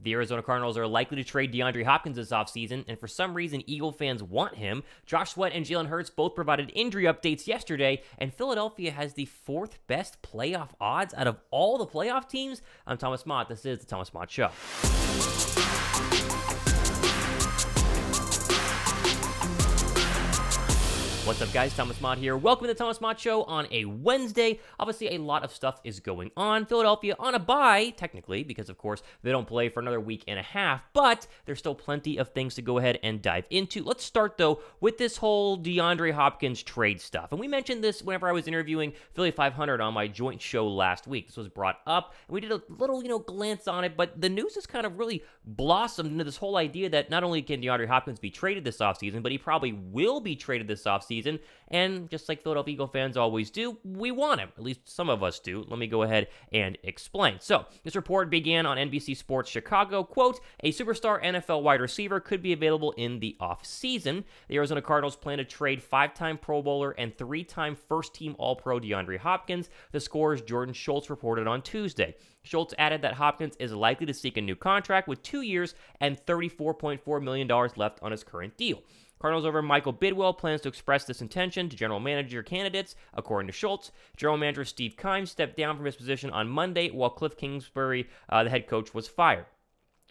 The Arizona Cardinals are likely to trade DeAndre Hopkins this offseason, and for some reason, Eagle fans want him. Josh Sweat and Jalen Hurts both provided injury updates yesterday, and Philadelphia has the fourth best playoff odds out of all the playoff teams. I'm Thomas Mott. This is the Thomas Mott Show. What's up, guys? Thomas Mott here. Welcome to the Thomas Mott Show on a Wednesday. Obviously, a lot of stuff is going on. Philadelphia on a bye, technically, because, of course, they don't play for another week and a half, but there's still plenty of things to go ahead and dive into. Let's start, though, with this whole DeAndre Hopkins trade stuff. And we mentioned this whenever I was interviewing Philly 500 on my joint show last week. This was brought up, and we did a little, glance on it, but the news has kind of really blossomed into this whole idea that not only can DeAndre Hopkins be traded this offseason, but he probably will be traded this offseason. And just like Philadelphia Eagle fans always do, we want him. At least some of us do. Let me go ahead and explain. So, this report began on NBC Sports Chicago. Quote, a superstar NFL wide receiver could be available in the offseason. The Arizona Cardinals plan to trade 5-time Pro Bowler and 3-time first-team All-Pro DeAndre Hopkins, the Score's Jordan Schultz reported on Tuesday. Schultz added that Hopkins is likely to seek a new contract with 2 years and $34.4 million left on his current deal. Cardinals owner Michael Bidwell plans to express this intention to general manager candidates, according to Schultz. General manager Steve Keim stepped down from his position on Monday while Cliff Kingsbury, the head coach, was fired.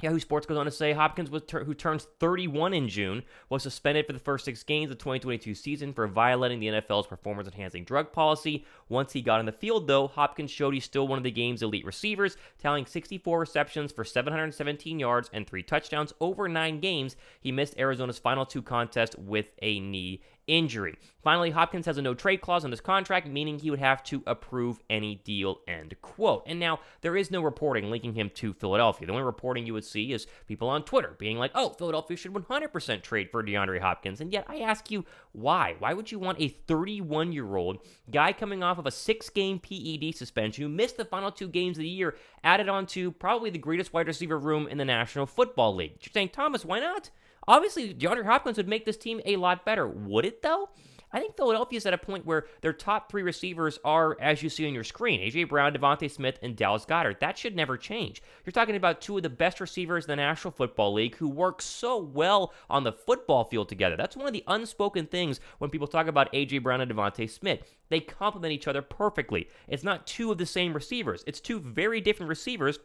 Yahoo Sports goes on to say Hopkins, who turns 31 in June, was suspended for the first 6 games of the 2022 season for violating the NFL's performance-enhancing drug policy. Once he got on the field, though, Hopkins showed he's still one of the game's elite receivers, tallying 64 receptions for 717 yards and 3 touchdowns over 9 games. He missed Arizona's final 2 contests with a knee injury. Finally, Hopkins has a no-trade clause on his contract, meaning he would have to approve any deal, end quote. And now, there is no reporting linking him to Philadelphia. The only reporting you would see is people on Twitter being like, oh, Philadelphia should 100% trade for DeAndre Hopkins. And yet, I ask you, why? Why would you want a 31-year-old guy coming off of a 6-game PED suspension who missed the final 2 games of the year added on to probably the greatest wide receiver room in the National Football League? You're saying, Thomas, why not? Obviously, DeAndre Hopkins would make this team a lot better. Would it, though? I think Philadelphia's at a point where their top 3 receivers are, as you see on your screen, A.J. Brown, Devonta Smith, and Dallas Goedert. That should never change. You're talking about 2 of the best receivers in the National Football League who work so well on the football field together. That's one of the unspoken things when people talk about A.J. Brown and Devonta Smith. They complement each other perfectly. It's not 2 of the same receivers. It's 2 very different receivers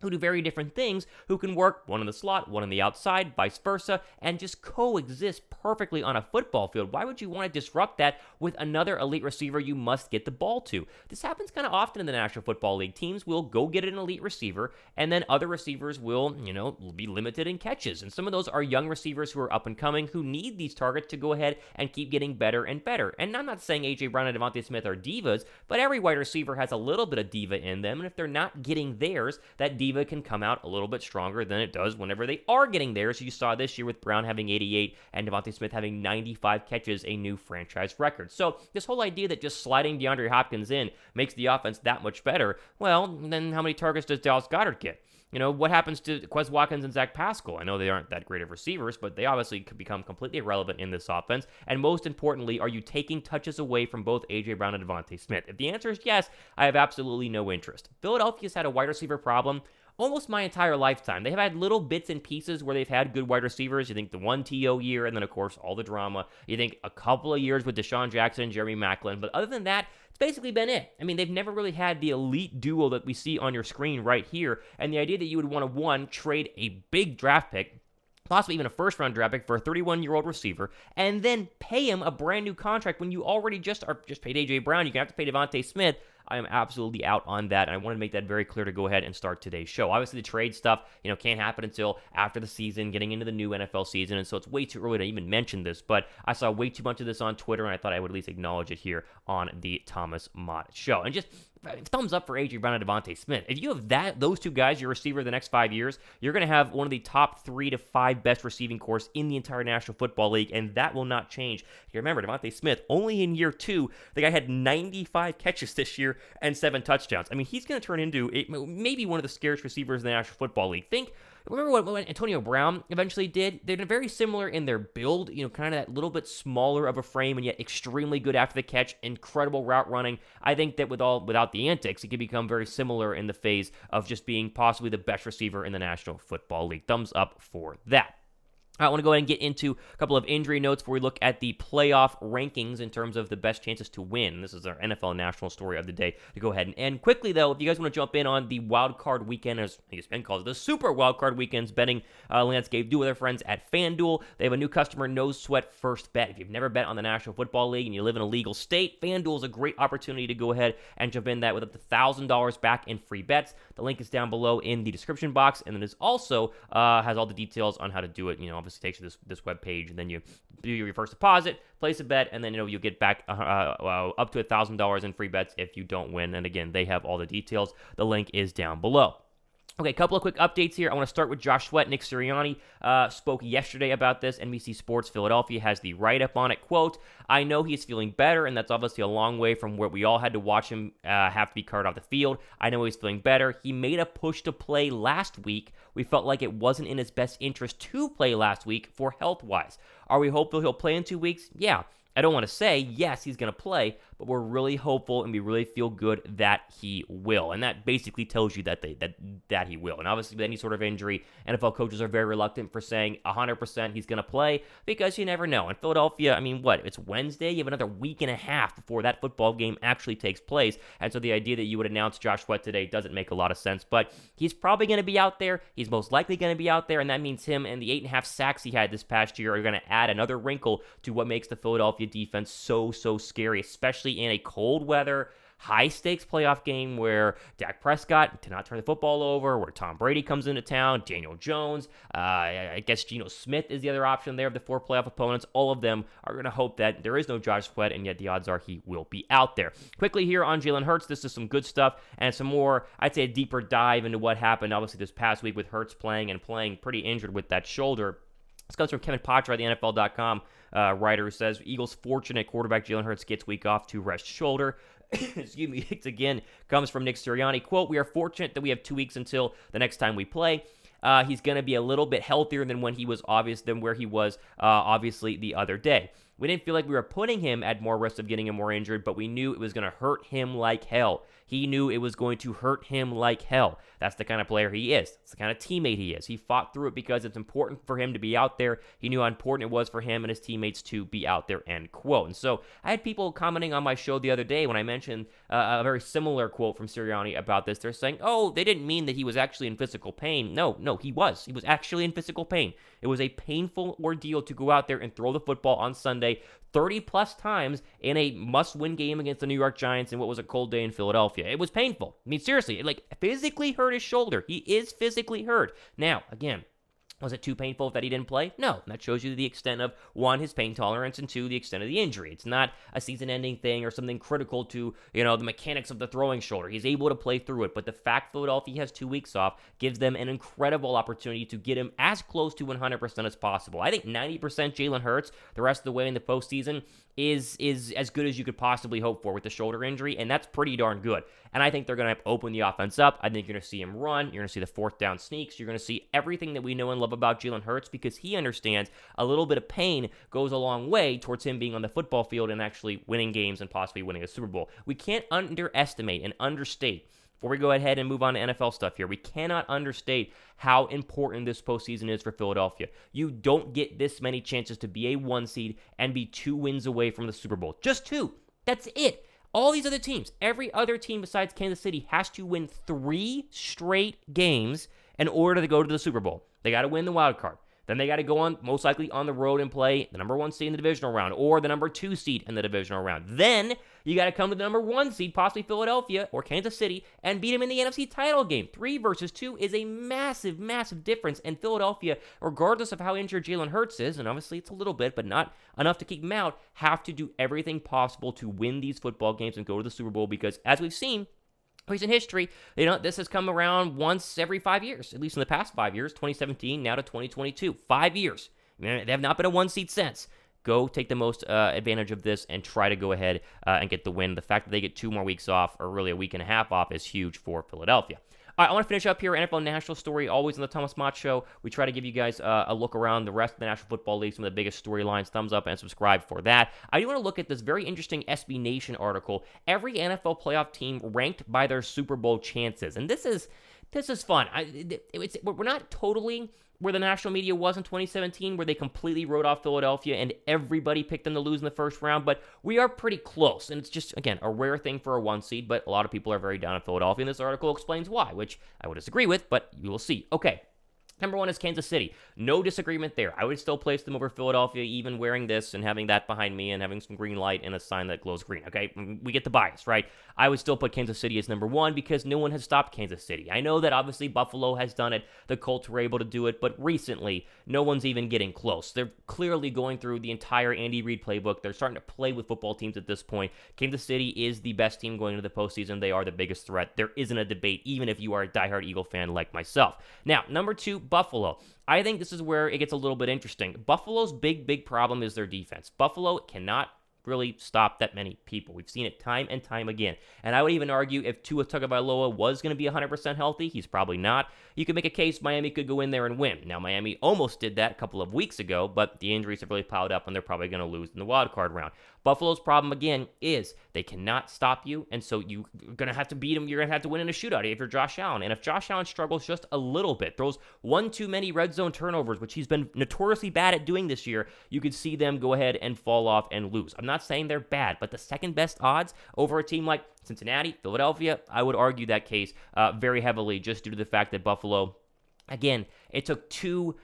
who do very different things, who can work one in the slot, one on the outside, vice versa, and just coexist perfectly on a football field. Why would you want to disrupt that with another elite receiver you must get the ball to? This happens kind of often in the National Football League. Teams will go get an elite receiver, and then other receivers will, be limited in catches. And some of those are young receivers who are up and coming, who need these targets to go ahead and keep getting better and better. And I'm not saying A.J. Brown and Devonta Smith are divas, but every wide receiver has a little bit of diva in them, and if they're not getting theirs, that diva can come out a little bit stronger than it does whenever they are getting theirs. You saw this year with Brown having 88 and Devonta Smith having 95 catches, a new franchise record. So this whole idea that just sliding DeAndre Hopkins in makes the offense that much better, well, then how many targets does Dallas Goedert get? What happens to Quez Watkins and Zach Pascal? I know they aren't that great of receivers, but they obviously could become completely irrelevant in this offense. And most importantly, are you taking touches away from both A.J. Brown and Devonta Smith? If the answer is yes, I have absolutely no interest. Philadelphia's had a wide receiver problem almost my entire lifetime. They have had little bits and pieces where they've had good wide receivers. You think the 1 T.O. year, and then, of course, all the drama. You think a couple of years with Deshaun Jackson and Jeremy Maclin. But other than that, it's basically been it. I mean, they've never really had the elite duo that we see on your screen right here. And the idea that you would want to, 1, trade a big draft pick, possibly even a first-round draft pick for a 31-year-old receiver, and then pay him a brand-new contract when you already just paid A.J. Brown. You're going to have to pay Devonta Smith. I am absolutely out on that, and I wanted to make that very clear to go ahead and start today's show. Obviously, the trade stuff, can't happen until after the season, getting into the new NFL season, and so it's way too early to even mention this, but I saw way too much of this on Twitter, and I thought I would at least acknowledge it here on the Thomas Mott Show. And just thumbs up for A.J. Brown and Devonta Smith. If you have those 2 guys, your receiver the next 5 years, you're going to have one of the top 3 to 5 best receiving corps in the entire National Football League, and that will not change. You remember, Devonta Smith, only in year 2, the guy had 95 catches this year and 7 touchdowns. I mean, he's going to turn into maybe one of the scariest receivers in the National Football League. Think remember what Antonio Brown eventually did? They're very similar in their build, kind of that little bit smaller of a frame and yet extremely good after the catch, incredible route running. I think that without the antics, it could become very similar in the phase of just being possibly the best receiver in the National Football League. Thumbs up for that. I want to go ahead and get into a couple of injury notes before we look at the playoff rankings in terms of the best chances to win. This is our NFL national story of the day to go ahead and end quickly, though. If you guys want to jump in on the wild card weekend, as it's been called, the super wild card weekend's betting landscape, do with our friends at FanDuel. They have a new customer no sweat first bet. If you've never bet on the National Football League and you live in a legal state, FanDuel is a great opportunity to go ahead and jump in that with up to $1,000 back in free bets. The link is down below in the description box, and it is also has all the details on how to do it. Obviously takes you to this web page, and then you do your first deposit, place a bet, and then you'll get back up to $1,000 in free bets if you don't win. And again, they have all the details. The link is down below. Okay, a couple of quick updates here. I want to start with Josh Sweat. Nick Sirianni spoke yesterday about this. NBC Sports Philadelphia has the write-up on it. Quote, I know he's feeling better, and that's obviously a long way from where we all had to watch him have to be carted off the field. I know he's feeling better. He made a push to play last week. We felt like it wasn't in his best interest to play last week for health-wise. Are we hopeful he'll play in 2 weeks? Yeah. I don't want to say, yes, he's going to play, but we're really hopeful and we really feel good that he will. And that basically tells you that that he will. And obviously, with any sort of injury, NFL coaches are very reluctant for saying 100% he's going to play because you never know. In Philadelphia, it's Wednesday. You have another week and a half before that football game actually takes place. And so the idea that you would announce Josh Sweat today doesn't make a lot of sense. But he's probably going to be out there. He's most likely going to be out there. And that means him and the 8.5 sacks he had this past year are going to add another wrinkle to what makes the Philadelphia defense so scary, especially in a cold weather, high-stakes playoff game where Dak Prescott to not turn the football over, where Tom Brady comes into town, Daniel Jones, I guess Geno Smith is the other option there of the 4 playoff opponents. All of them are going to hope that there is no Josh Sweat, and yet the odds are he will be out there. Quickly here on Jalen Hurts, this is some good stuff and some more, I'd say a deeper dive into what happened, obviously, this past week with Hurts playing pretty injured with that shoulder. This comes from Kevin Patra, the NFL.com writer, who says, Eagles fortunate quarterback Jalen Hurts gets week off to rest shoulder. Excuse me. It again comes from Nick Sirianni. Quote, we are fortunate that we have 2 weeks until the next time we play. He's going to be a little bit healthier than where he was obviously the other day. We didn't feel like we were putting him at more risk of getting him more injured, but we knew it was going to hurt him like hell. He knew it was going to hurt him like hell. That's the kind of player he is. That's the kind of teammate he is. He fought through it because it's important for him to be out there. He knew how important it was for him and his teammates to be out there, end quote. And so I had people commenting on my show the other day when I mentioned a very similar quote from Sirianni about this. They're saying, oh, they didn't mean that he was actually in physical pain. No, he was. He was actually in physical pain. It was a painful ordeal to go out there and throw the football on Sunday 30-plus times in a must-win game against the New York Giants in what was a cold day in Philadelphia. It was painful. Seriously, it physically hurt his shoulder. He is physically hurt. Now, again, was it too painful that he didn't play? No. That shows you the extent of, 1, his pain tolerance, and 2, the extent of the injury. It's not a season-ending thing or something critical to, the mechanics of the throwing shoulder. He's able to play through it, but the fact Philadelphia has 2 weeks off gives them an incredible opportunity to get him as close to 100% as possible. I think 90% Jalen Hurts the rest of the way in the postseason is as good as you could possibly hope for with the shoulder injury, and that's pretty darn good. And I think they're going to open the offense up. I think you're going to see him run. You're going to see the 4th down sneaks. You're going to see everything that we know and love about Jalen Hurts because he understands a little bit of pain goes a long way towards him being on the football field and actually winning games and possibly winning a Super Bowl. We can't underestimate and understate, before we go ahead and move on to NFL stuff here, we cannot understate how important this postseason is for Philadelphia. You don't get this many chances to be a 1 seed and be 2 wins away from the Super Bowl. Just 2. That's it. All these other teams, every other team besides Kansas City has to win 3 straight games in order to go to the Super Bowl. They got to win the wild card. Then they got to go on, most likely on the road and play the number 1 seed in the divisional round or the number 2 seed in the divisional round. Then you got to come to the number 1 seed, possibly Philadelphia or Kansas City, and beat them in the NFC title game. 3 versus 2 is a massive, massive difference. And Philadelphia, regardless of how injured Jalen Hurts is, and obviously it's a little bit, but not enough to keep him out, have to do everything possible to win these football games and go to the Super Bowl because, as we've seen, recent history, this has come around once every 5 years, at least in the past 5 years, 2017, now to 2022. 5 years. They have not been a 1 seed since. Go take the most advantage of this and try to go ahead and get the win. The fact that they get 2 more weeks off, or really a week and a half off, is huge for Philadelphia. All right, I want to finish up here. NFL National Story, always on the Thomas Mott Show. We try to give you guys a look around the rest of the National Football League, some of the biggest storylines. Thumbs up and subscribe for that. I do want to look at this very interesting SBNation article. Every NFL playoff team ranked by their Super Bowl chances. And this is fun. We're not totally where the national media was in 2017, where they completely wrote off Philadelphia and everybody picked them to lose in the first round, but we are pretty close, and it's just, again, a rare thing for a 1 seed, but a lot of people are very down on Philadelphia, and this article explains why, which I would disagree with, but you will see. Okay. Number 1 is Kansas City. No disagreement there. I would still place them over Philadelphia, even wearing this and having that behind me and having some green light and a sign that glows green, okay? We get the bias, right? I would still put Kansas City as number 1 because no one has stopped Kansas City. I know that obviously Buffalo has done it. The Colts were able to do it, but recently, no one's even getting close. They're clearly going through the entire Andy Reid playbook. They're starting to play with football teams at this point. Kansas City is the best team going into the postseason. They are the biggest threat. There isn't a debate, even if you are a diehard Eagle fan like myself. Now, number 2, Buffalo. I think this is where it gets a little bit interesting. Buffalo's big problem is their defense. Buffalo cannot really stop that many people. We've seen it time and time again. And I would even argue if Tua Tagovailoa was going to be 100% healthy, he's probably not. You could make a case Miami could go in there and win. Now, Miami almost did that a couple of weeks ago, but the injuries have really piled up and they're probably going to lose in the wild card round. Buffalo's problem, again, is they cannot stop you, and so you're going to have to beat them. You're going to have to win in a shootout if you're Josh Allen. And if Josh Allen struggles just a little bit, throws one too many red zone turnovers, which he's been notoriously bad at doing this year, you could see them go ahead and fall off and lose. I'm not saying they're bad, but the second best odds over a team like Cincinnati, Philadelphia, I would argue that case very heavily just due to the fact that Buffalo, again, it took 2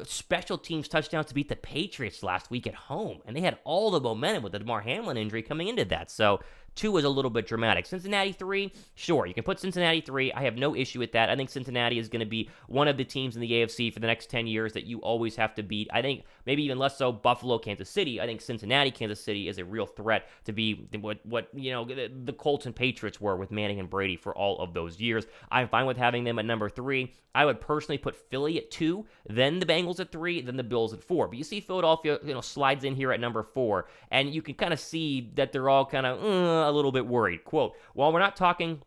special teams touchdowns to beat the Patriots last week at home, and they had all the momentum with the DeMar Hamlin injury coming into that. So 2 is a little bit dramatic. Cincinnati 3, sure, you can put Cincinnati 3. I have no issue with that. I think Cincinnati is going to be one of the teams in the AFC for the next 10 years that you always have to beat. I think maybe even less so Buffalo, Kansas City. I think Cincinnati, Kansas City is a real threat to be what the Colts and Patriots were with Manning and Brady for all of those years. I'm fine with having them at number 3. I would personally put Philly at 2, then the Bengals at 3, then the Bills at 4. But you see Philadelphia, slides in here at number 4, and you can kind of see that they're all kind of a little bit worried. Quote, while we're not taking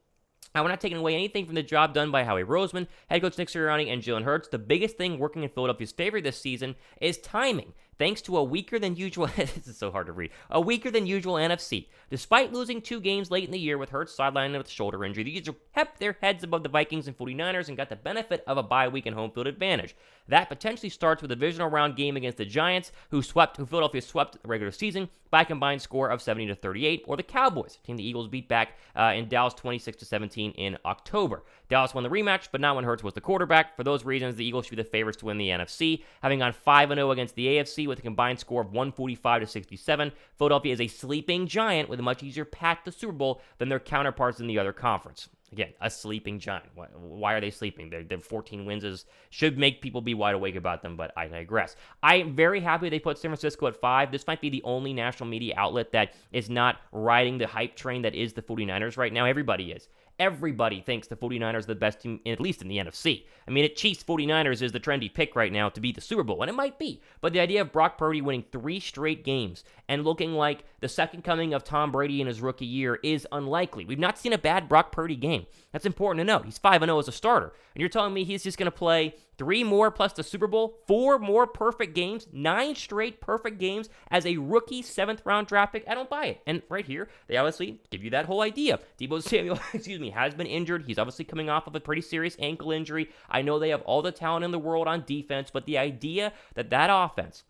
away anything from the job done by Howie Roseman, head coach Nick Sirianni, and Jalen Hurts, the biggest thing working in Philadelphia's favor this season is timing. Thanks to a weaker than usual, this is so hard to read, a weaker than usual NFC. Despite losing 2 games late in the year with Hurts sidelining with a shoulder injury, the Eagles kept their heads above the Vikings and 49ers and got the benefit of a bye week and home field advantage. That potentially starts with a divisional round game against the Giants, who Philadelphia swept the regular season by a combined score of 70-38, or the Cowboys, a team the Eagles beat back in Dallas 26-17 in October. Dallas won the rematch, but not when Hurts was the quarterback. For those reasons, the Eagles should be the favorites to win the NFC, having gone 5-0 against the AFC with a combined score of 145-67. Philadelphia is a sleeping giant with a much easier path to the Super Bowl than their counterparts in the other conference. Again, a sleeping giant. Why are they sleeping? Their 14 wins should make people be wide awake about them, but I digress. I'm very happy they put San Francisco at 5. This might be the only national media outlet that is not riding the hype train that is the 49ers right now. Everybody is. Everybody thinks the 49ers are the best team, at least in the NFC. I mean, Chiefs 49ers is the trendy pick right now to beat the Super Bowl, and it might be. But the idea of Brock Purdy winning 3 straight games and looking like the second coming of Tom Brady in his rookie year is unlikely. We've not seen a bad Brock Purdy game. That's important to note. He's 5-0 as a starter. And you're telling me he's just going to play 3 more plus the Super Bowl, 4 more perfect games, 9 straight perfect games as a rookie 7th-round draft pick? I don't buy it. And right here, they obviously give you that whole idea. Deebo Samuel, has been injured. He's obviously coming off of a pretty serious ankle injury. I know they have all the talent in the world on defense, but the idea that that offense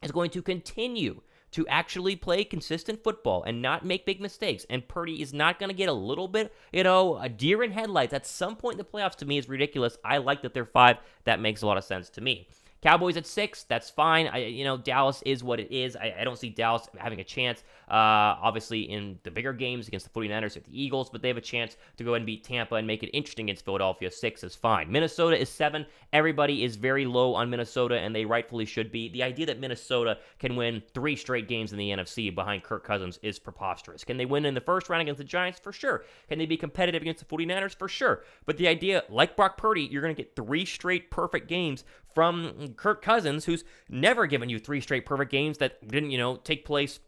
is going to continue to actually play consistent football and not make big mistakes, and Purdy is not going to get a little bit, a deer in headlights at some point in the playoffs, to me is ridiculous. I like that they're 5. That makes a lot of sense to me. Cowboys at 6, that's fine. Dallas is what it is. I don't see Dallas having a chance, obviously, in the bigger games against the 49ers or the Eagles, but they have a chance to go ahead and beat Tampa and make it interesting against Philadelphia. 6 is fine. Minnesota is 7. Everybody is very low on Minnesota, and they rightfully should be. The idea that Minnesota can win 3 straight games in the NFC behind Kirk Cousins is preposterous. Can they win in the first round against the Giants? For sure. Can they be competitive against the 49ers? For sure. But the idea, like Brock Purdy, you're going to get 3 straight perfect games from Kirk Cousins, who's never given you 3 straight perfect games that didn't, take place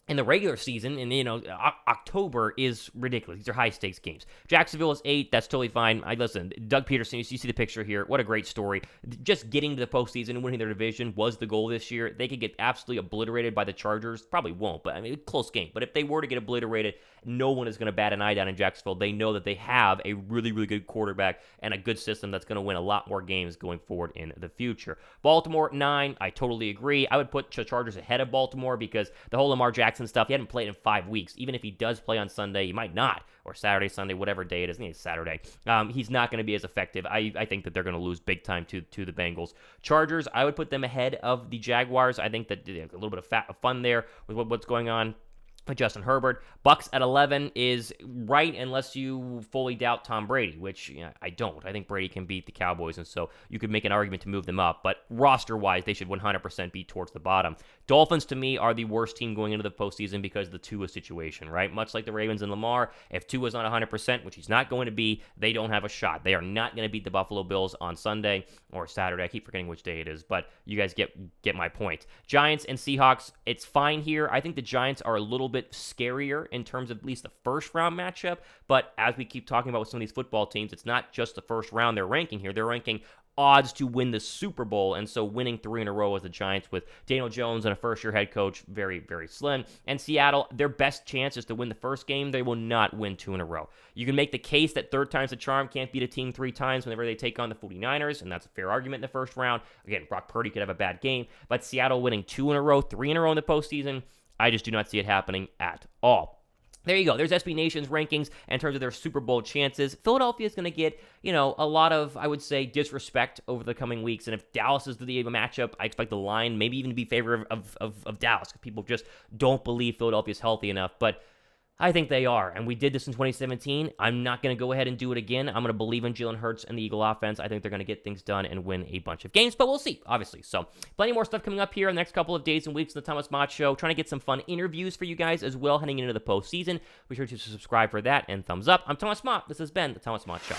in the regular season, and October is ridiculous. These are high stakes games. Jacksonville is 8. That's totally fine. Listen, Doug Peterson, you see the picture here. What a great story. Just getting to the postseason and winning their division was the goal this year. They could get absolutely obliterated by the Chargers. Probably won't, but I mean, close game. But if they were to get obliterated, no one is going to bat an eye down in Jacksonville. They know that they have a really, really good quarterback and a good system that's going to win a lot more games going forward in the future. Baltimore, 9. I totally agree. I would put the Chargers ahead of Baltimore because the whole Lamar Jackson stuff, he hadn't played in 5 weeks. Even if he does play on Sunday, he might not, or Saturday, Sunday, whatever day it is. I think it's Saturday. He's not going to be as effective. I think that they're going to lose big time to the Bengals. Chargers, I would put them ahead of the Jaguars. I think that a little bit of fun there with what's going on with Justin Herbert. Bucks at 11 is right unless you fully doubt Tom Brady, which I don't. I think Brady can beat the Cowboys, and so you could make an argument to move them up. But roster-wise, they should 100% be towards the bottom. Dolphins, to me, are the worst team going into the postseason because of the Tua situation, right? Much like the Ravens and Lamar, if Tua's not 100%, which he's not going to be, they don't have a shot. They are not going to beat the Buffalo Bills on Sunday or Saturday. I keep forgetting which day it is, but you guys get my point. Giants and Seahawks, it's fine here. I think the Giants are a little bit scarier in terms of at least the first round matchup, but as we keep talking about with some of these football teams, it's not just the first round they're ranking here. They're ranking odds to win the Super Bowl, and so winning 3 in a row as the Giants with Daniel Jones and a first-year head coach, very, very slim. And Seattle, their best chance is to win the first game. They will not win 2 in a row. You can make the case that third time's the charm, can't beat a team 3 times whenever they take on the 49ers, and that's a fair argument in the first round. Again, Brock Purdy could have a bad game, but Seattle winning 2 in a row, 3 in a row in the postseason, I just do not see it happening at all. There you go. There's SB Nation's rankings in terms of their Super Bowl chances. Philadelphia is going to get, a lot of, I would say, disrespect over the coming weeks. And if Dallas is the matchup, I expect the line maybe even to be in favor of Dallas, because people just don't believe Philadelphia is healthy enough. But I think they are, and we did this in 2017. I'm not going to go ahead and do it again. I'm going to believe in Jalen Hurts and the Eagle offense. I think they're going to get things done and win a bunch of games, but we'll see, obviously. So plenty more stuff coming up here in the next couple of days and weeks in the Thomas Mott Show. Trying to get some fun interviews for you guys as well heading into the postseason. Be sure to subscribe for that and thumbs up. I'm Thomas Mott. This has been the Thomas Mott Show.